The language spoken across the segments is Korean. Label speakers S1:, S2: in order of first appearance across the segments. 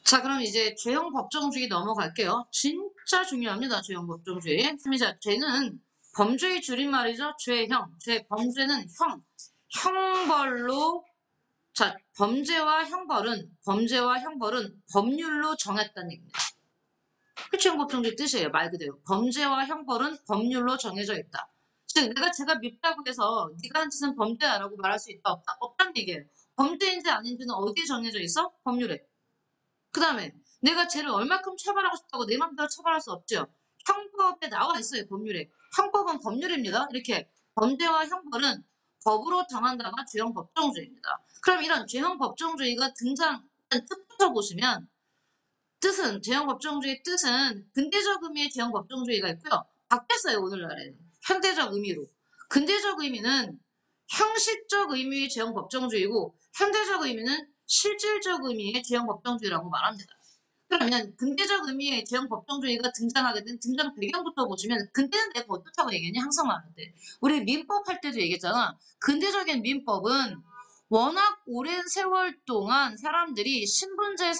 S1: 자, 그럼 이제 죄형 법정주의 넘어갈게요. 진짜 중요합니다. 죄형 법정주의. 자, 죄는 범죄의 줄임말이죠. 죄형. 범죄는 형벌로. 자, 범죄와 형벌은 법률로 정했다는 얘기입니다. 그 죄형 법정주의 뜻이에요. 말 그대로. 범죄와 형벌은 법률로 정해져 있다. 즉, 제가 밉다고 해서 네가 한 짓은 범죄야라고 말할 수 있다, 없다? 없다는 얘기예요. 범죄인지 아닌지는 어디에 정해져 있어? 법률에. 그 다음에 내가 쟤를 얼마큼 처벌하고 싶다고 내 맘대로 처벌할 수 없죠. 형법에 나와 있어요. 법률에. 형법은 법률입니다. 이렇게 범죄와 형벌은 법으로 정한다가 죄형 법정주의입니다. 그럼 이런 죄형 법정주의가 뜻부터 보시면 죄형 법정주의 뜻은 근대적 의미의 죄형 법정주의가 있고요. 바뀌었어요. 오늘날에는. 현대적 의미로. 근대적 의미는 형식적 의미의 죄형 법정주의고 현대적 의미는 실질적 의미의 죄형 법정주의라고 말합니다. 그러면 근대적 의미의 죄형 법정주의가 등장하게 된 등장 배경부터 보시면 근대는 내가 어떻다고 얘기했냐 항상 말하는데 우리 민법 할 때도 얘기했잖아. 근대적인 민법은 워낙 오랜 세월 동안 사람들이 신분제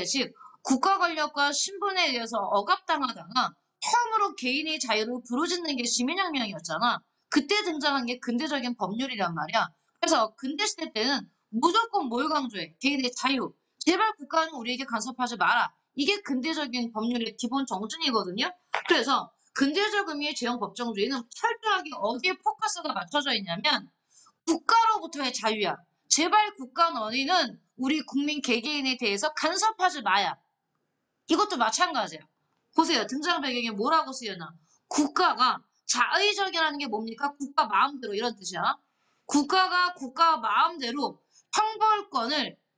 S1: 즉 국가 권력과 신분에 의해서 억압당하다가 처음으로 개인의 자유를 부르짖는 게 시민혁명이었잖아. 그때 등장한 게 근대적인 법률이란 말이야. 그래서 근대시대 때는 무조건 뭘 강조해? 개인의 자유. 제발 국가는 우리에게 간섭하지 마라. 이게 근대적인 법률의 기본 정신이거든요. 그래서 근대적 의미의 죄형 법정주의는 철저하게 어디에 포커스가 맞춰져 있냐면 국가로부터의 자유야. 제발 국가 너희는 우리 국민 개개인에 대해서 간섭하지 마야. 이것도 마찬가지야. 보세요. 등장 배경에 뭐라고 쓰여나. 국가가 자의적이라는 게 뭡니까? 국가 마음대로 이런 뜻이야. 국가가 국가 마음대로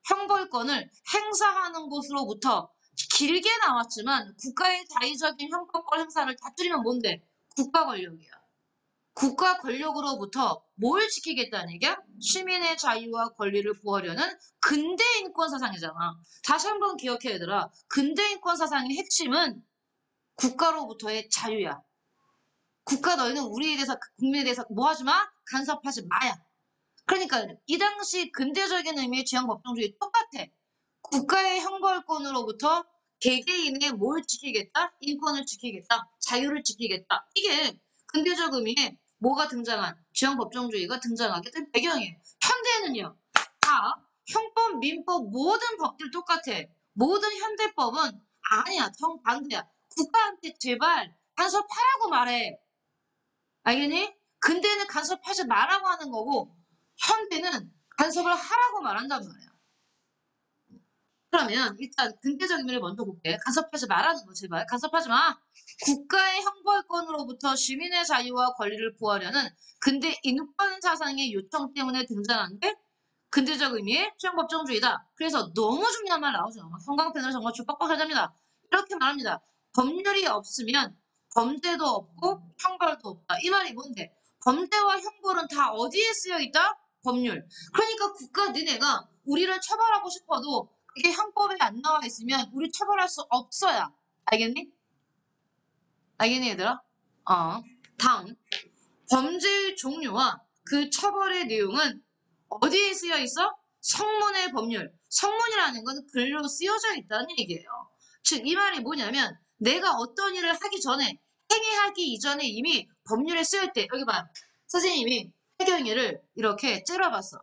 S1: 형벌권을 행사하는 곳으로부터 길게 나왔지만 국가의 자의적인 형벌권 행사를 다 줄이면 뭔데? 국가 권력이야. 국가 권력으로부터 뭘 지키겠다는 얘기야? 시민의 자유와 권리를 보호하려는 근대 인권 사상이잖아. 다시 한번 기억해 얘들아. 근대 인권 사상의 핵심은 국가로부터의 자유야. 국가 너희는 우리에 대해서 국민에 대해서 뭐 하지 마? 간섭하지 마야. 그러니까 이 당시 근대적인 의미의 지형 법정주의 똑같아. 국가의 형벌권으로부터 개개인의 뭘 지키겠다? 인권을 지키겠다. 자유를 지키겠다. 이게 근대적 의미의 뭐가 등장한 지형 법정주의가 등장하게 된 배경이에요. 현대에는요. 다 형법, 민법 모든 법들 똑같아. 모든 현대법은 아니야. 정반대야. 국가한테 제발 간섭하라고 말해. 알겠니? 근대는 간섭하지 말라고 하는 거고 현대는 간섭을 하라고 말한단 말이야. 그러면 일단 근대적 의미를 먼저 볼게. 간섭하지 말라는 거 제발. 간섭하지 마. 국가의 형벌권으로부터 시민의 자유와 권리를 보호하려는 근대 인권 사상의 요청 때문에 등장한 게 근대적 의미의 수용법정주의다. 그래서 너무 중요한 말 나오죠. 형광펜으로 정말 죽박박해야 됩니다. 이렇게 말합니다. 법률이 없으면 범죄도 없고 형벌도 없다. 이 말이 뭔데? 범죄와 형벌은 다 어디에 쓰여 있다? 법률. 그러니까 니네가 우리를 처벌하고 싶어도 그게 형법에 안 나와 있으면 우리 처벌할 수 없어야. 알겠니? 알겠니 얘들아? 다음. 범죄의 종류와 그 처벌의 내용은 어디에 쓰여 있어? 성문의 법률. 성문이라는 건 글로 쓰여져 있다는 얘기예요. 즉, 이 말이 뭐냐면 내가 어떤 일을 하기 전에 행위하기 이전에 이미 법률에 쓰여 있대. 여기 봐. 선생님이 해경이를 이렇게 째려봤어.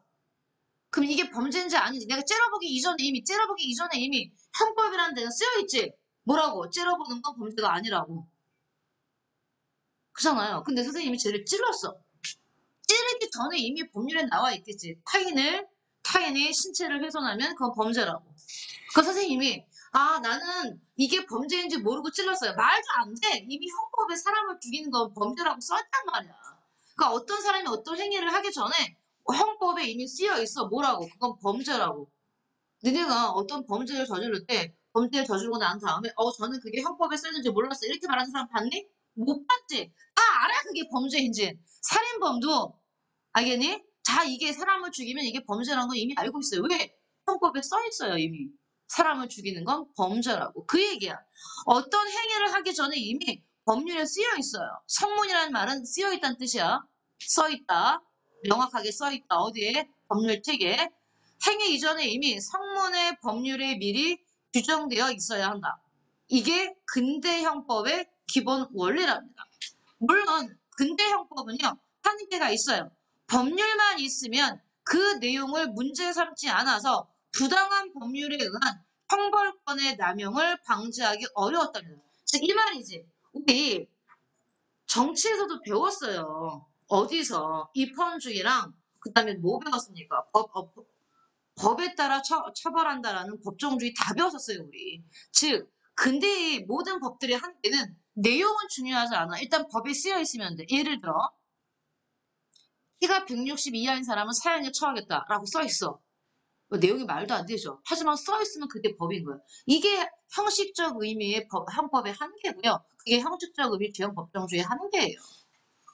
S1: 그럼 이게 범죄인지 아닌지 내가 째려보기 이전에 이미 형법이라는 데는 쓰여 있지. 뭐라고? 째려보는 건 범죄가 아니라고. 그잖아요. 근데 선생님이 쟤를 찔렀어. 찌르기 전에 이미 법률에 나와 있겠지. 타인의 신체를 훼손하면 그건 범죄라고. 그 선생님이 나는 이게 범죄인지 모르고 찔렀어요. 말도 안 돼. 이미 형법에 사람을 죽이는 건 범죄라고 써있단 말이야. 그러니까 어떤 사람이 어떤 행위를 하기 전에 형법에 이미 쓰여 있어. 뭐라고? 그건 범죄라고. 너네가 어떤 범죄를 저지를 때 범죄를 저지르고 난 다음에 저는 그게 형법에 쓰였는지 몰랐어. 이렇게 말하는 사람 봤니? 못 봤지. 다 알아 그게 범죄인지. 살인범도 알겠니? 이게 사람을 죽이면 이게 범죄라는 거 이미 알고 있어요. 왜? 형법에 써 있어요, 이미. 사람을 죽이는 건 범죄라고. 그 얘기야. 어떤 행위를 하기 전에 이미 법률에 쓰여 있어요. 성문이라는 말은 쓰여 있다는 뜻이야. 써 있다. 명확하게 써 있다. 어디에? 법률책에. 행위 이전에 이미 성문의 법률에 미리 규정되어 있어야 한다. 이게 근대형법의 기본 원리랍니다. 물론 근대형법은요, 한계가 있어요. 법률만 있으면 그 내용을 문제 삼지 않아서 부당한 법률에 의한 형벌권의 남용을 방지하기 어려웠답니다. 즉 이 말이지. 우리 정치에서도 배웠어요. 어디서 입헌주의랑 그다음에 뭐 배웠습니까? 법에 따라 처벌한다라는 법정주의 다 배웠었어요, 우리. 즉, 근대의 모든 법들의 한계는 내용은 중요하지 않아. 일단 법에 쓰여 있으면 돼. 예를 들어, 키가 160 이하인 사람은 사형에 처하겠다라고 써 있어. 내용이 말도 안 되죠. 하지만 써 있으면 그게 법인 거예요. 이게 형식적 의미의 형법의 한계고요. 그게 형식적 의미 주형 법정주의의 한계예요.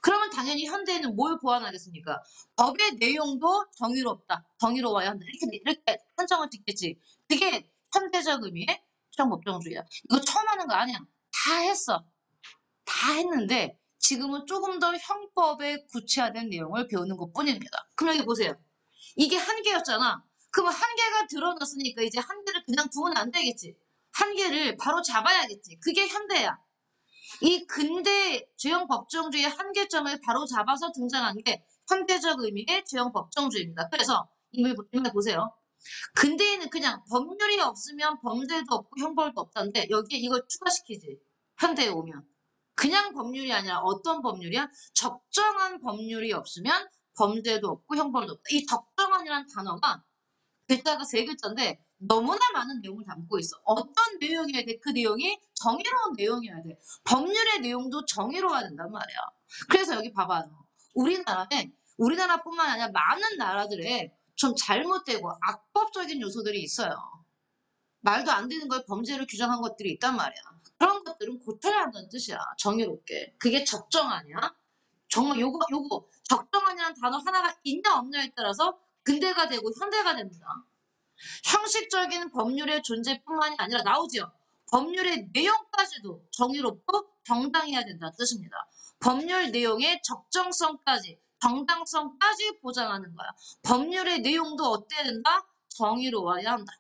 S1: 그러면 당연히 현대에는 뭘 보완하겠습니까? 법의 내용도 정의롭다. 정의로워야 한다. 이렇게 한정을 짓겠지. 그게 현대적 의미의 법정주의야. 이거 처음 하는 거 아니야. 다 했어. 다 했는데 지금은 조금 더 형법에 구체화된 내용을 배우는 것 뿐입니다. 그럼 여기 보세요. 이게 한계였잖아. 그럼 한계가 드러났으니까 이제 한계를 그냥 두면 안 되겠지. 한계를 바로 잡아야겠지. 그게 현대야. 이 근대 죄형 법정주의의 한계점을 바로 잡아서 등장한 게 현대적 의미의 죄형 법정주의입니다. 그래서 이말 보세요. 근대에는 그냥 법률이 없으면 범죄도 없고 형벌도 없다는데 여기에 이걸 추가시키지. 현대에 오면. 그냥 법률이 아니라 어떤 법률이야? 적정한 법률이 없으면 범죄도 없고 형벌도 없다. 이 적정한이라는 단어가 글자가 세 글자인데 너무나 많은 내용을 담고 있어. 어떤 내용이어야 돼? 그 내용이 정의로운 내용이어야 돼. 법률의 내용도 정의로워야 된단 말이야. 그래서 여기 봐봐요. 우리나라뿐만 아니라 많은 나라들에 좀 잘못되고 악법적인 요소들이 있어요. 말도 안 되는 걸 범죄로 규정한 것들이 있단 말이야. 그런 것들은 고쳐야 한다는 뜻이야. 정의롭게. 그게 적정하냐? 정말 요거 적정하냐는 단어 하나가 있냐 없냐에 따라서 근대가 되고 현대가 됩니다. 형식적인 법률의 존재뿐만이 아니라 나오지요. 법률의 내용까지도 정의롭고 정당해야 된다는 뜻입니다. 법률 내용의 적정성까지, 정당성까지 보장하는 거야. 법률의 내용도 어때야 된다? 정의로워야 한다.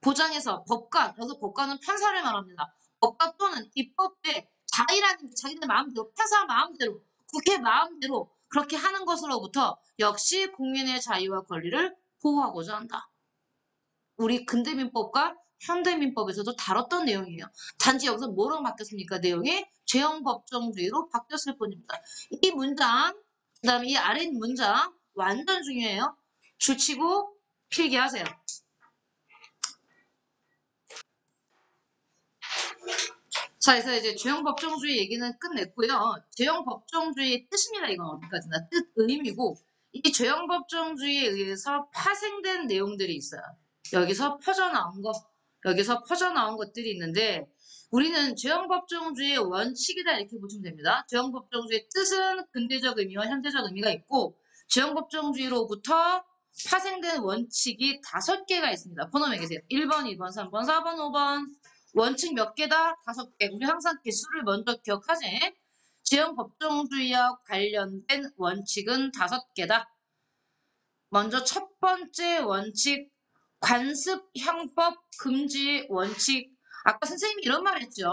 S1: 보장해서 법관, 여기서 법관은 판사를 말합니다. 법관 또는 입법의 자의라는 게 자기들 마음대로, 판사 마음대로, 국회 마음대로 그렇게 하는 것으로부터 역시 국민의 자유와 권리를 보호하고자 한다. 우리 근대민법과 현대민법에서도 다뤘던 내용이에요. 단지 여기서 뭐로 바뀌었습니까? 내용이 죄형법정주의로 바뀌었을 뿐입니다. 이 문장, 그 다음에 이 아래 문장 완전 중요해요. 줄치고 필기하세요. 자, 그래서 이제 죄형법정주의 얘기는 끝냈고요. 죄형법정주의의 뜻입니다. 이건 어디까지나 뜻, 의미고 이 죄형법정주의에 의해서 파생된 내용들이 있어요. 여기서 퍼져나온 것들이 있는데 우리는 죄형법정주의의 원칙이다 이렇게 보시면 됩니다. 죄형법정주의의 뜻은 근대적 의미와 현대적 의미가 있고 죄형법정주의로부터 파생된 원칙이 5개가 있습니다. 번호 매기세요. 1번, 2번, 3번, 4번, 5번. 원칙 몇 개다? 5개. 우리 항상 개수를 먼저 기억하지. 죄형법정주의와 관련된 원칙은 5개다. 먼저 첫 번째 원칙, 관습형법 금지 원칙. 아까 선생님이 이런 말 했죠.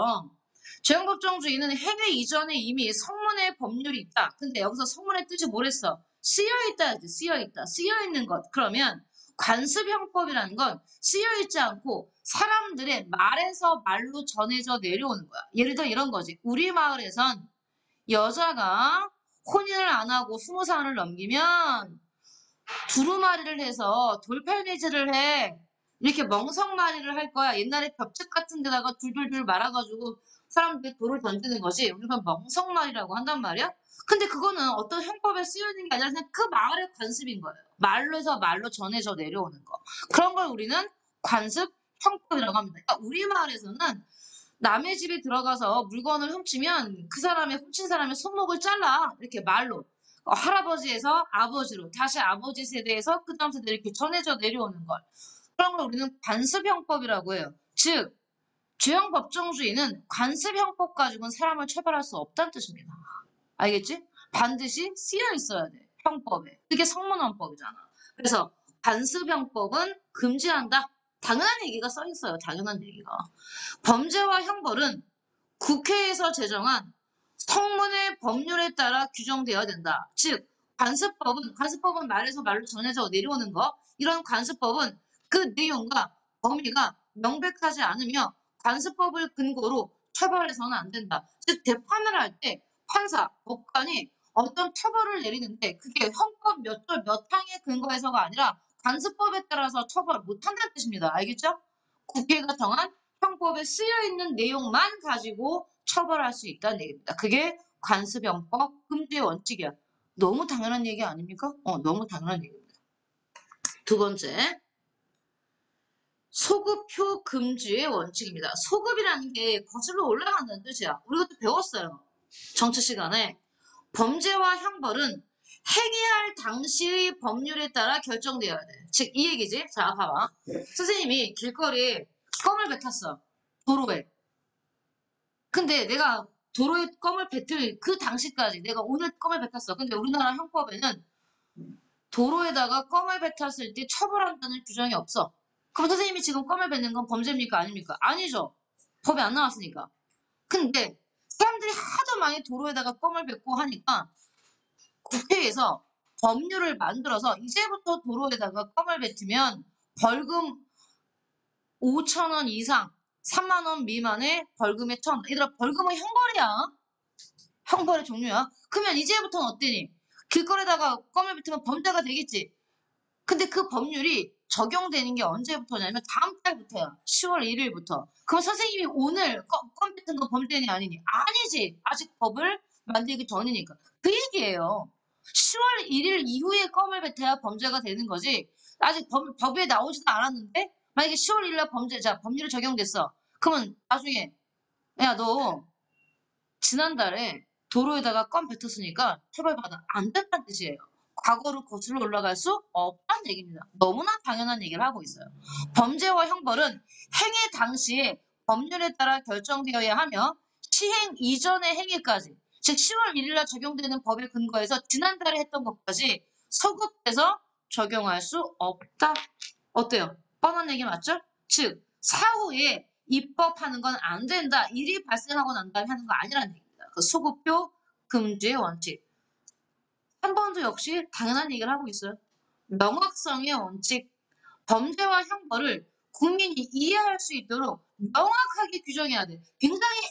S1: 죄형법정주의는 행위 이전에 이미 성문의 법률이 있다. 근데 여기서 성문의 뜻이 뭐랬어? 쓰여있다. 쓰여있다. 쓰여있는 것. 그러면 관습형법이라는 건 쓰여있지 않고 사람들의 말에서 말로 전해져 내려오는 거야. 예를 들어 이런 거지. 우리 마을에선 여자가 혼인을 안 하고 20살을 넘기면 두루마리를 해서 돌팔매질을 해. 이렇게 멍석마리를 할 거야. 옛날에 벽책 같은 데다가 둘둘둘 말아가지고 사람들이 돌을 던지는 거지. 우리가 멍석마리라고 한단 말이야. 근데 그거는 어떤 형법에 쓰여있는 게 아니라 그냥 그 마을의 관습인 거예요. 말로 해서 말로 전해져 내려오는 거. 그런 걸 우리는 관습 형법이라고 합니다. 그러니까 우리 마을에서는 남의 집에 들어가서 물건을 훔치면 그 사람의 훔친 사람의 손목을 잘라. 이렇게 말로. 할아버지에서 아버지로 다시 아버지 세대에서 그 다음 세대 이렇게 전해져 내려오는 걸. 그런 걸 우리는 관습형법이라고 해요. 즉 죄형법정주의는 관습형법 가지고는 사람을 처벌할 수 없다는 뜻입니다. 알겠지? 반드시 쓰여 있어야 돼. 형법에. 그게 성문헌법이잖아. 그래서 관습형법은 금지한다. 당연한 얘기가 써 있어요. 당연한 얘기가. 범죄와 형벌은 국회에서 제정한 성문의 법률에 따라 규정되어야 된다. 즉 관습법은 말에서 말로 전해져 내려오는 거. 이런 관습법은 그 내용과 범위가 명백하지 않으며 관습법을 근거로 처벌해서는 안 된다. 즉 재판을 할 때 판사, 법관이 어떤 처벌을 내리는데 그게 형법 몇 절 몇 항에 근거해서가 아니라 관습법에 따라서 처벌 못한다는 뜻입니다. 알겠죠? 국회가 정한 형법에 쓰여 있는 내용만 가지고 처벌할 수 있다는 얘기입니다. 그게 관습형법 금지의 원칙이야. 너무 당연한 얘기 아닙니까? 너무 당연한 얘기입니다. 두 번째, 소급표 금지의 원칙입니다. 소급이라는 게 거슬러 올라간다는 뜻이야. 우리 그것도 배웠어요. 정치 시간에. 범죄와 형벌은 행위할 당시의 법률에 따라 결정되어야 돼. 즉, 이 얘기지. 자, 봐봐. 선생님이 길거리에 껌을 뱉었어. 도로에. 근데 내가 도로에 껌을 뱉을 그 당시까지 내가 오늘 껌을 뱉었어. 근데 우리나라 형법에는 도로에다가 껌을 뱉었을 때 처벌한다는 규정이 없어. 그럼 선생님이 지금 껌을 뱉는 건 범죄입니까? 아닙니까? 아니죠. 법에 안 나왔으니까. 근데 사람들이 하도 많이 도로에다가 껌을 뱉고 하니까 국회에서 법률을 만들어서 이제부터 도로에다가 껌을 뱉으면 벌금 5,000원 이상 3만 원 미만의 벌금에 처한다. 얘들아 벌금은 형벌이야. 형벌의 종류야. 그러면 이제부터는 어때니? 길거리에다가 껌을 뱉으면 범죄가 되겠지. 근데 그 법률이 적용되는 게 언제부터냐면 다음 달부터야. 10월 1일부터. 그럼 선생님이 오늘 껌 뱉은 거 범죄니 아니니? 아니지. 아직 법을 만들기 전이니까. 그 얘기예요. 10월 1일 이후에 껌을 뱉어야 범죄가 되는 거지. 아직 법에 나오지도 않았는데 만약에 10월 1일 날 법률이 적용됐어. 그러면 나중에 야, 너 지난달에 도로에다가 껌 뱉었으니까 처벌받아 안 된다는 뜻이에요. 과거로 거슬러 올라갈 수 없다는 얘기입니다. 너무나 당연한 얘기를 하고 있어요. 범죄와 형벌은 행위 당시에 법률에 따라 결정되어야 하며 시행 이전의 행위까지 즉 10월 1일 날 적용되는 법에 근거해서 지난달에 했던 것까지 소급돼서 적용할 수 없다. 어때요? 뻔한 얘기 맞죠? 즉 사후에 입법하는 건 안 된다. 일이 발생하고 난 다음에 하는 거 아니라는 얘기입니다. 그 소급표 금지의 원칙. 3번도 역시 당연한 얘기를 하고 있어요. 명확성의 원칙. 범죄와 형벌을 국민이 이해할 수 있도록 명확하게 규정해야 돼. 굉장히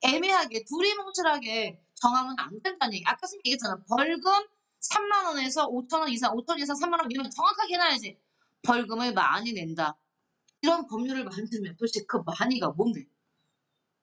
S1: 애매하게 두리뭉실하게 정하면 안 된다는 얘기. 아까 선생님 얘기했잖아. 벌금 3만 원에서 5천 원 이상, 5천 원 이상 3만 원 미만 정확하게 해놔야지. 벌금을 많이 낸다. 이런 법률을 만들면 도대체 그 많이가 뭔데?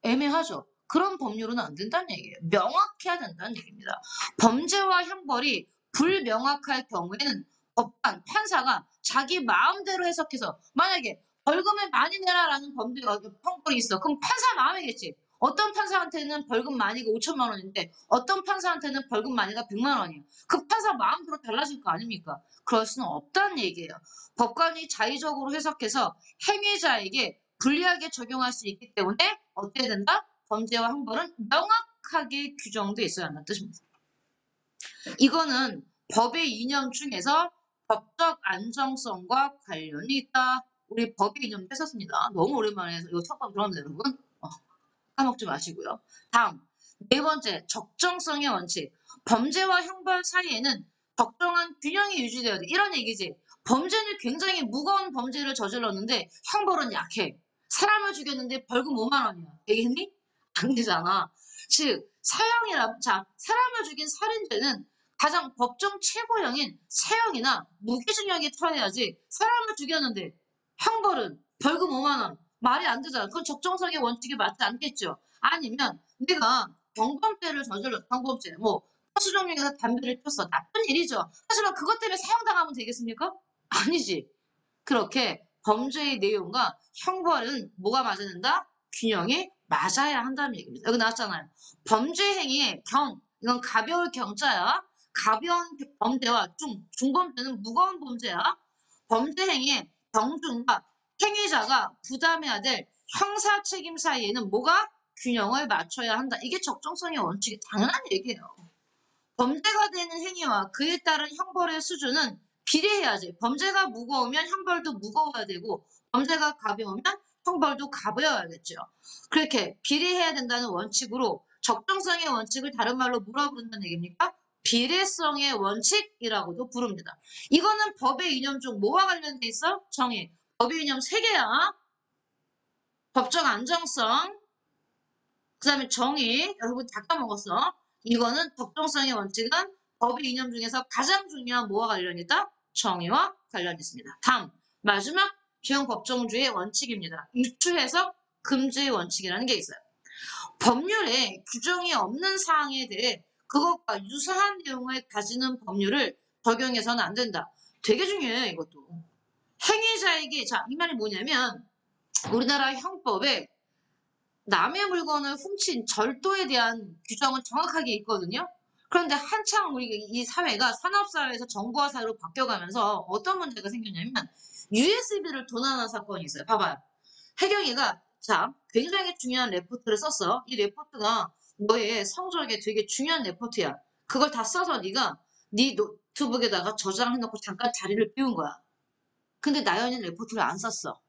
S1: 애매하죠. 그런 법률은 안 된다는 얘기예요. 명확해야 된다는 얘기입니다. 범죄와 형벌이 불명확할 경우에는 법관, 판사가 자기 마음대로 해석해서 만약에 벌금을 많이 내라라는 형벌이 있어. 그럼 판사 마음이겠지. 어떤 판사한테는 벌금 많이가 5천만 원인데 어떤 판사한테는 벌금 많이가 100만 원이에요. 그 판사 마음대로 달라질 거 아닙니까? 그럴 수는 없다는 얘기예요. 법관이 자의적으로 해석해서 행위자에게 불리하게 적용할 수 있기 때문에 어떻게 된다? 범죄와 형벌은 명확하게 규정돼 있어야 한다는 뜻입니다. 이거는 법의 이념 중에서 법적 안정성과 관련이 있다. 우리 법의 이념 뺐었습니다. 너무 오랜만에 해서 이거 첫번 들어갑니다, 여러분. 까먹지 마시고요. 다음, 네 번째, 적정성의 원칙. 범죄와 형벌 사이에는 적정한 균형이 유지되어야 돼. 이런 얘기지. 범죄는 굉장히 무거운 범죄를 저질렀는데 형벌은 약해. 사람을 죽였는데 벌금 5만 원이야. 되겠니? 안 되잖아. 즉, 사람을 죽인 살인죄는 가장 법정 최고형인 사형이나 무기징역에 처해야지 사람을 죽였는데 형벌은 벌금 5만 원. 말이 안 되잖아. 그건 적정성의 원칙에 맞지 않겠죠. 아니면 내가 경범죄를 저질렀어. 경범죄. 뭐 서수정 중에서 담배를 폈어. 나쁜 일이죠. 하지만 그것 때문에 사형당하면 되겠습니까? 아니지. 그렇게 범죄의 내용과 형벌은 뭐가 맞아야 된다? 균형이 맞아야 한다는 얘기입니다. 여기 나왔잖아요. 범죄 행위의 이건 가벼울 경자야. 가벼운 범죄와 중범죄는 무거운 범죄야. 범죄 행위의 경중과 행위자가 부담해야 될 형사 책임 사이에는 뭐가 균형을 맞춰야 한다. 이게 적정성의 원칙이 당연한 얘기예요. 범죄가 되는 행위와 그에 따른 형벌의 수준은 비례해야지. 범죄가 무거우면 형벌도 무거워야 되고 범죄가 가벼우면 형벌도 가벼워야겠죠. 그렇게 비례해야 된다는 원칙으로 적정성의 원칙을 다른 말로 뭐라 부른다는 얘기입니까? 비례성의 원칙이라고도 부릅니다. 이거는 법의 이념 중 뭐와 관련돼 있어? 정의. 법의 이념 3개야. 법적 안정성, 그 다음에 정의, 여러분 다 까먹었어. 이거는 적정성의 원칙은 법의 이념 중에서 가장 중요한 뭐와 관련이 있다? 정의와 관련이 있습니다. 다음, 마지막 주형 법정주의 원칙입니다. 유추해석 금지의 원칙이라는 게 있어요. 법률에 규정이 없는 사항에 대해 그것과 유사한 내용을 가지는 법률을 적용해서는 안 된다. 되게 중요해요, 이것도. 행위자에게, 자, 이 말이 뭐냐면, 우리나라 형법에 남의 물건을 훔친 절도에 대한 규정은 정확하게 있거든요. 그런데 한창 우리 이 사회가 산업사회에서 정보화 사회로 바뀌어가면서 어떤 문제가 생겼냐면 USB를 도난한 사건이 있어요. 봐봐요. 혜경이가 자 굉장히 중요한 레포트를 썼어. 이 레포트가 너의 성적에 되게 중요한 레포트야. 그걸 다 써서 네가 네 노트북에다가 저장해놓고 잠깐 자리를 비운 거야. 근데 나연이 레포트를 안 썼어.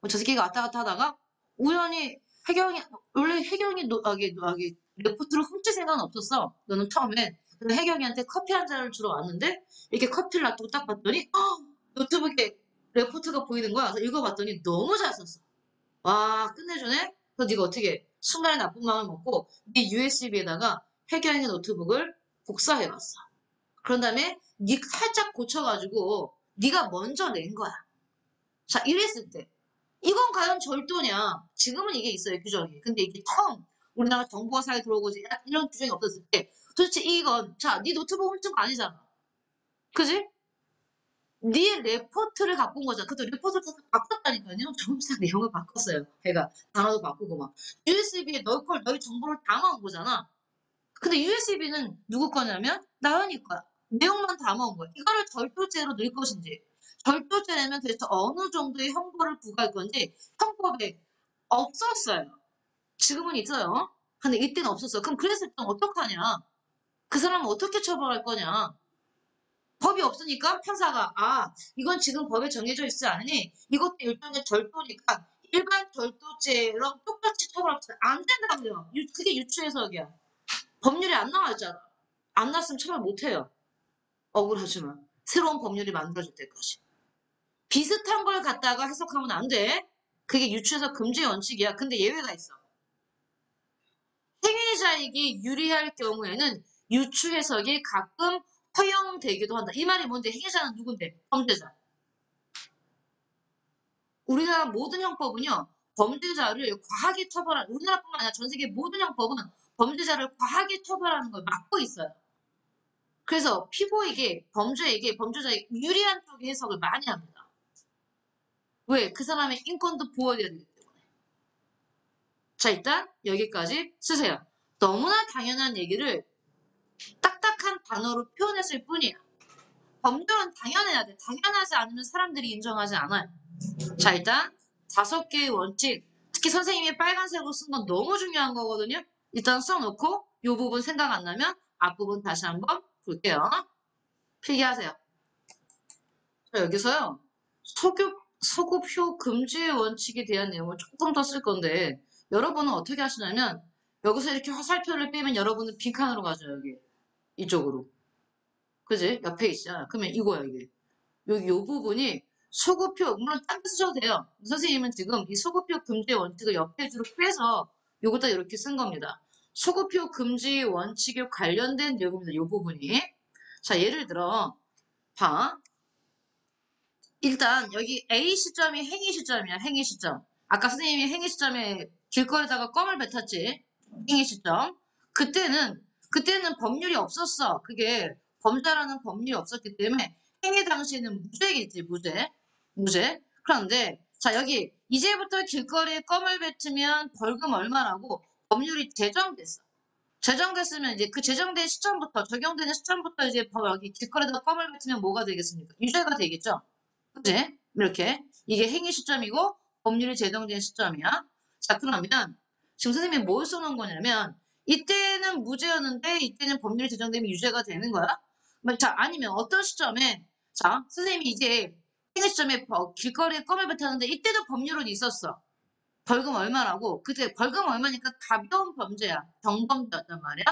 S1: 저 새끼가 왔다 갔다 하다가 우연히 혜경이 원래 혜경이 레포트를 훔칠 생각은 없었어. 너는 처음에. 근데 혜경이한테 커피 한 잔을 주러 왔는데 이렇게 커피를 놔두고 딱 봤더니 노트북에 레포트가 보이는 거야. 그래서 읽어봤더니 너무 잘 썼어. 와 끝내주네. 그래서 네가 어떻게 해? 순간에 나쁜 마음을 먹고 네 USB에다가 혜경이 노트북을 복사해봤어. 그런 다음에 네 살짝 고쳐가지고 네가 먼저 낸 거야. 자 이랬을 때 이건 과연 절도냐? 지금은 이게 있어요, 규정이. 근데 이게 처음 우리나라 정부가 사회 들어오고 이런 규정이 없었을 때 도대체 이건 자, 네 노트북 훔친 거 아니잖아. 그지? 네 레포트를 갖고 온 거잖아. 그것도 레포트를 바꿨다니까요. 조금씩 내용을 바꿨어요. 걔가 단어도 바꾸고 막. USB에 너희 정보를 담아온 거잖아. 근데 USB는 누구 거냐면 나연이 거야. 내용만 담아온 거야. 이거를 절도죄로 넣을 것인지 절도죄라면 도대체 어느 정도의 형벌을 부과할 건지 형법에 없었어요. 지금은 있어요. 근데 이때는 없었어. 그럼 그랬을 땐 어떡하냐? 그 사람은 어떻게 처벌할 거냐? 법이 없으니까 판사가 이건 지금 법에 정해져 있지 않으니 이것도 일종의 절도니까 일반 절도죄랑 똑같이 처벌합시다. 안 된다고요. 그게 유추해석이야. 법률이 안 나와 있잖아. 안 나왔으면 처벌 못 해요. 억울하지만. 새로운 법률이 만들어질 때까지. 비슷한 걸 갖다가 해석하면 안 돼. 그게 유추해석 금지 원칙이야. 근데 예외가 있어. 행위자에게 유리할 경우에는 유추해석이 가끔 허용되기도 한다. 이 말이 뭔데? 행위자는 누군데? 범죄자. 우리나라 모든 형법은요. 범죄자를 과하게 처벌하는 우리나라뿐만 아니라 전 세계 모든 형법은 범죄자를 과하게 처벌하는 걸 막고 있어요. 그래서 피고에게 범죄자에게 유리한 쪽의 해석을 많이 합니다. 왜? 그 사람의 인권도 보호해야 되기 때문에. 자 일단 여기까지 쓰세요. 너무나 당연한 얘기를 딱딱한 단어로 표현했을 뿐이야. 법률은 당연해야 돼. 당연하지 않으면 사람들이 인정하지 않아요. 자 일단 5개의 원칙 특히 선생님이 빨간색으로 쓴 건 너무 중요한 거거든요. 일단 써놓고 이 부분 생각 안 나면 앞부분 다시 한번 볼게요. 필기하세요. 자, 여기서요. 소급효 금지의 원칙에 대한 내용을 조금 더 쓸 건데 여러분은 어떻게 하시냐면 여기서 이렇게 화살표를 빼면 여러분은 빈칸으로 가죠. 여기 이쪽으로. 그지? 옆에 있잖아. 그러면 이거야 이게. 여기 요 부분이 소급효 물론 딴 데 쓰셔도 돼요. 선생님은 지금 이 소급효 금지 원칙을 옆에 주로 빼서 요거다 이렇게 쓴 겁니다. 소급효 금지 원칙에 관련된 내용입니다. 요 부분이. 자 예를 들어 봐. 일단 여기 A 시점이 행위 시점이야. 행위 시점. 아까 선생님이 행위 시점에 길거리다가 껌을 뱉었지. 행위 시점. 그때는 법률이 없었어. 그게 범죄라는 법률이 없었기 때문에 행위 당시에는 무죄겠지. 무죄. 그런데 자 여기 이제부터 길거리에 껌을 뱉으면 벌금 얼마라고 법률이 제정됐어. 제정됐으면 이제 그 제정된 시점부터 적용되는 시점부터 이제 여기 길거리에다가 껌을 뱉으면 뭐가 되겠습니까? 유죄가 되겠죠. 그지? 이렇게 이게 행위 시점이고 법률이 제정된 시점이야. 자 그러면 지금 선생님이 뭘 써놓은 거냐면 이때는 무죄였는데 이때는 법률이 제정되면 유죄가 되는 거야. 자 아니면 어떤 시점에 자, 선생님이 이제 행위 시점에 길거리에 껌을 뱉었는데 이때도 법률은 있었어. 벌금 얼마라고? 그때 벌금 얼마니까 가벼운 범죄야. 경범죄였단 말이야.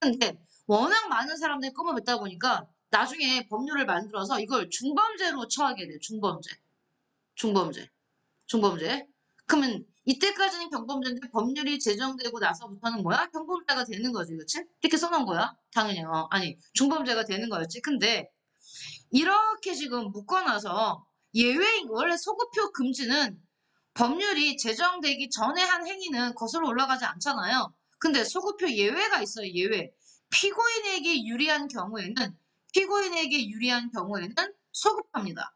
S1: 근데 워낙 많은 사람들이 껌을 뱉다 보니까 나중에 법률을 만들어서 이걸 중범죄로 처하게 돼. 중범죄. 중범죄. 중범죄. 그러면 이때까지는 경범죄인데 법률이 제정되고 나서부터는 뭐야? 경범죄가 되는 거지. 그치? 이렇게 써놓은 거야. 당연히. 아니, 중범죄가 되는 거였지. 근데 이렇게 지금 묶어놔서 예외인, 원래 소급표 금지는 법률이 제정되기 전에 한 행위는 거슬러 올라가지 않잖아요. 근데 소급표 예외가 있어요. 예외. 피고인에게 유리한 경우에는 소급합니다.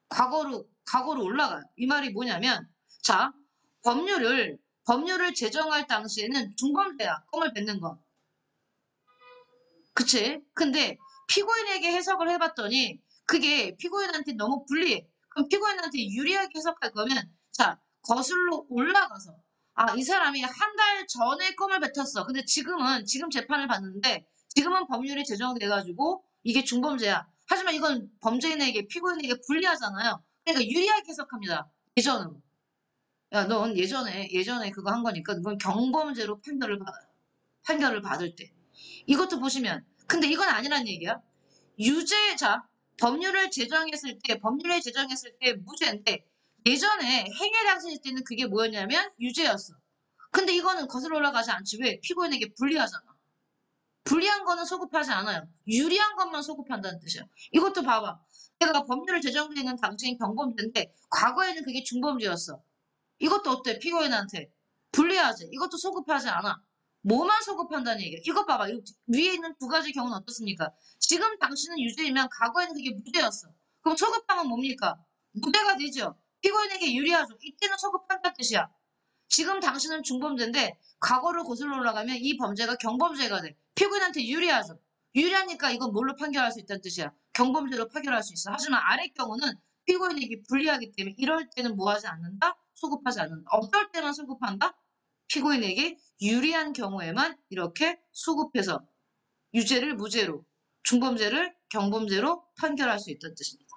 S1: 과거로 올라가요. 이 말이 뭐냐면, 자, 법률을 제정할 당시에는 중범죄야. 껌을 뱉는 건. 그치? 근데 피고인에게 해석을 해봤더니 그게 피고인한테 너무 불리해. 그럼 피고인한테 유리하게 해석할 거면, 자, 거슬러 올라가서, 아, 이 사람이 한 달 전에 껌을 뱉었어. 근데 지금 재판을 받는데, 지금은 법률이 제정돼가지고 이게 중범죄야. 하지만 이건 피고인에게 불리하잖아요. 그러니까 유리하게 해석합니다. 예전은. 야, 넌 예전에 그거 한 거니까 이건 경범죄로 판결을 받을 때. 이것도 보시면, 근데 이건 아니란 얘기야. 자, 법률을 제정했을 때 무죄인데, 예전에 행위 당시일 때는 그게 뭐였냐면 유죄였어. 근데 이거는 거슬러 올라가지 않지. 왜? 피고인에게 불리하잖아. 불리한 거는 소급하지 않아요. 유리한 것만 소급한다는 뜻이야. 이것도 봐봐. 내가 법률을 제정되는 당시인 경범죄인데, 과거에는 그게 중범죄였어. 이것도 어때? 피고인한테. 불리하지? 이것도 소급하지 않아. 뭐만 소급한다는 얘기야. 이거 봐봐. 위에 있는 두 가지 경우는 어떻습니까? 지금 당신은 유죄이면 과거에는 그게 무죄였어. 그럼 소급하면 뭡니까? 무죄가 되죠. 피고인에게 유리하죠. 이때는 소급한다는 뜻이야. 지금 당신은 중범죄인데 과거로 거슬러 올라가면 이 범죄가 경범죄가 돼. 피고인한테 유리하죠. 유리하니까 이건 뭘로 판결할 수 있다는 뜻이야. 경범죄로 판결할 수 있어. 하지만 아래 경우는 피고인에게 불리하기 때문에 이럴 때는 뭐 하지 않는다? 소급하지 않는다. 어떨 때만 소급한다? 피고인에게 유리한 경우에만 이렇게 소급해서 유죄를 무죄로, 중범죄를 경범죄로 판결할 수 있다는 뜻입니다.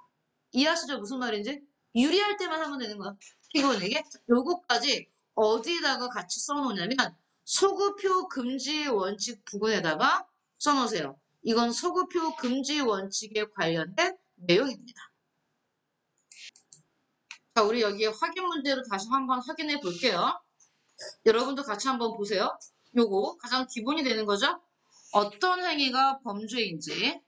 S1: 이해하시죠? 무슨 말인지? 유리할 때만 하면 되는 거야. 피고인에게. 요거까지 어디다가 같이 써놓냐면 소급표 금지 원칙 부분에다가 써놓으세요. 이건 소급표 금지 원칙에 관련된 내용입니다. 자, 우리 여기에 확인 문제로 다시 한번 확인해 볼게요. 여러분도 같이 한번 보세요. 요거 가장 기본이 되는 거죠. 어떤 행위가 범죄인지,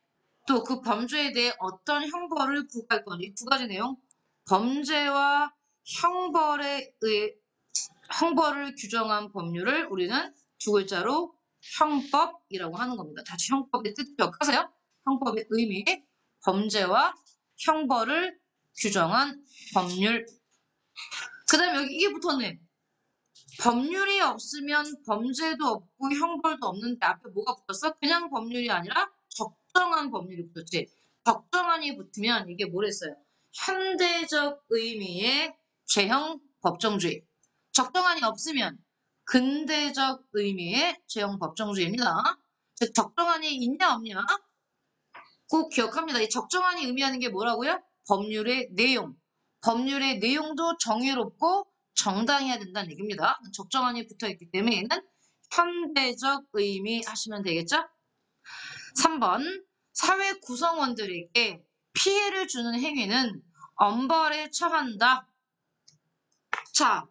S1: 또 그 범죄에 대해 어떤 형벌을 부과할 건지, 두 가지 내용. 범죄와 형벌을 규정한 법률을 우리는 두 글자로 형법이라고 하는 겁니다. 다시 형법의 뜻 기억하세요. 형법의 의미, 범죄와 형벌을 규정한 법률. 그 다음에 여기 이게 붙었네. 법률이 없으면 범죄도 없고 형벌도 없는데 앞에 뭐가 붙었어? 그냥 법률이 아니라 적정한 법률이 붙었지. 적정한이 붙으면 이게 뭐랬어요? 현대적 의미의 죄형 법정주의. 적정한이 없으면 근대적 의미의 죄형 법정주의입니다. 즉 적정한이 있냐 없냐? 꼭 기억합니다. 이 적정한이 의미하는 게 뭐라고요? 법률의 내용. 법률의 내용도 정의롭고 정당해야 된다는 얘기입니다. 적정한이 붙어있기 때문에 얘는 현대적 의미 하시면 되겠죠? 3번 사회 구성원들에게 피해를 주는 행위는 엄벌에 처한다. 자,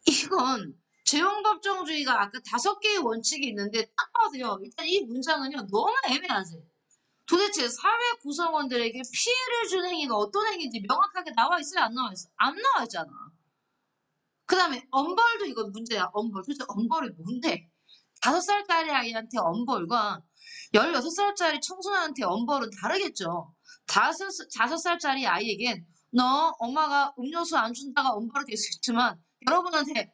S1: 이건 죄형법정주의가 아까 5개의 원칙이 있는데 딱 봐도요. 일단 이 문장은요. 너무 애매하지. 도대체 사회 구성원들에게 피해를 준 행위가 어떤 행위인지 명확하게 나와 있어요? 안 나와 있어? 안 나와 있잖아. 그 다음에 엄벌도 이거 문제야. 엄벌. 도대체 엄벌이 뭔데? 5살짜리 아이한테 엄벌과 16살짜리 청소년한테 엄벌은 다르겠죠. 5살짜리 아이에겐 너 엄마가 음료수 안 준다가 엄벌이 될 수 있지만 여러분한테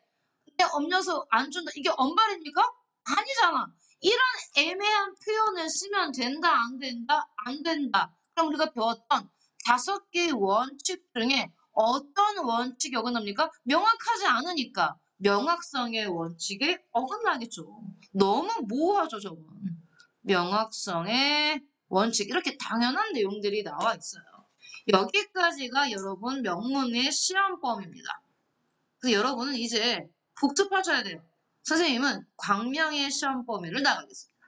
S1: 내 음료수 안 준다. 이게 엄벌입니까? 아니잖아. 이런 애매한 표현을 쓰면 된다, 안 된다, 안 된다. 그럼 우리가 배웠던 5개의 원칙 중에 어떤 원칙이 어긋납니까? 명확하지 않으니까 명확성의 원칙에 어긋나겠죠. 너무 모호하죠, 저건. 명확성의 원칙. 이렇게 당연한 내용들이 나와 있어요. 여기까지가 여러분 명문의 시험 범위입니다. 그래서 여러분은 이제 복습하셔야 돼요. 선생님은 광명의 시험 범위를 나가겠습니다.